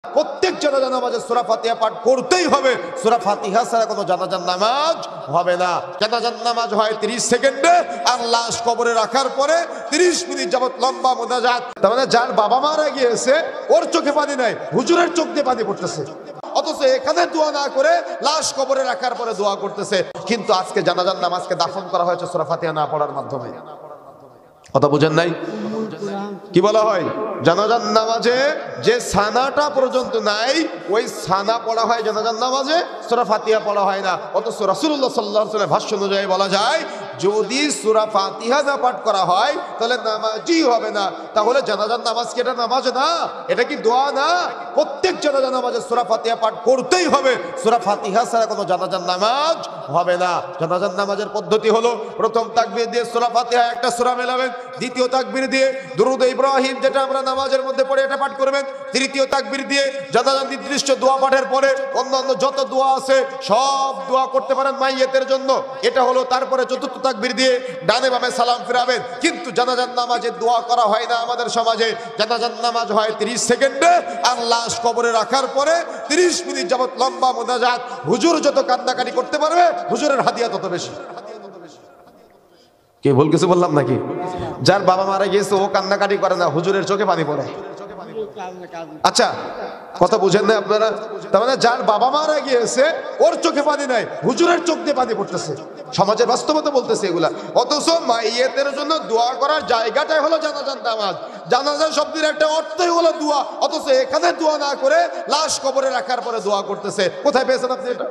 প্রত্যেক জানাজা নামাজে সূরা ফাতিহা পাঠ করতেই হবে। সূরা ফাতিহা ছাড়া কোনো জানাজার নামাজ হবে না। জানাজার নামাজ হয় 30 সেকেন্ডে, আর লাশ কবরে রাখার পরে 30 মিনিট যাবত লম্বা মোনাজাত। তার মানে যার বাবা মারা গিয়েছে ওর চোখে পানি নাই, হুজুরের চোখ দিয়ে পানি পড়তেছে, অথচ এখানে দোয়া না করে লাশ কবরে রাখার পরে দোয়া করতেছে। কিন্তু আজকে জানাজার নামাজকে দাফন করা হয়েছে সূরা ফাতিহা না পড়ার মাধ্যমে। কথা বুঝেন নাই? কি বলা হয়, জানাজার নামাজে যে সানাটা পর্যন্ত নাই ওই সানা পড়া হয় জানাজার নামাজে, সূরা ফাতিহা পড়া হয় না। অথচ রাসূলুল্লাহ সাল্লাল্লাহু আলাইহি ওয়াসাল্লামের ভাষ্য অনুযায়ী বলা যায়, যদি সূরা ফাতিহা না পাঠ করা হয় তাহলে নামাজই হবে না। তাহলে জানাজার নামাজ কি এটা নামাজ না? এটা কি দোয়া না? প্রত্যেক জানাজা নামাজে সূরা ফাতিহা পাঠ করতেই হবে। সূরা ফাতিহা ছাড়া কোনো জানাজার নামাজ হবে না। জানাজার নামাজের পদ্ধতি হলো, প্রথম তাকবীর দিয়ে সূরা ফাতিহা একটা সূরা মেলাবেন, দ্বিতীয় তাকবীর দিয়ে দুরূদ ইব্রাহিম যেটা আমরা নামাজের মধ্যে পড়ে এটা পাঠ করবেন, তৃতীয় তাকবীর দিয়ে জানাজার নির্দিষ্ট দোয়া পাঠের পরে অন্যান্য যত দোয়া আছে সব দোয়া করতে পারেন মাইয়েতের জন্য, এটা হলো। তারপরে চতুর্থ তাকবীর দিয়ে ডানে বামে সালাম ফিরাবেন। কিন্তু জানাজার নামাজে দোয়া করা হয় না আমাদের সমাজে। জানাজার নামাজ হয় 30 সেকেন্ডে, আর লাশ কবরে রাখার পরে 30 মিনিট যাবত লম্বা মোনাজাত। হুজুর যত কান্নাকাটি করতে পারবে হুজুরের হাদিয়া তত বেশি। কে ভুল কিছু বললাম নাকি? যার বাবা মারা গিয়েছে ও কান্নাকাটি করে না, হুজুরের চোখে পানি পড়ে। আচ্ছা, কথা বুঝেন না আপনারা? তার মানে যার বাবা মারা গিয়েছে ওর চোখে পানি নাই, হুজুরের চোখ দিয়ে পানি পড়তেছে। সমাজের বাস্তবতা বলতেছে এগুলা। অথচ মাইয়েতের জন্য দোয়া করার জায়গাটাই হলো জানাজার নামাজ। জানাজা শব্দের একটা অর্থই হলো দোয়া, অথচ এখানে দোয়া না করে লাশ কবরে রাখার পরে দোয়া করতেছে। কোথায় পেয়েছেন আপনি এটা?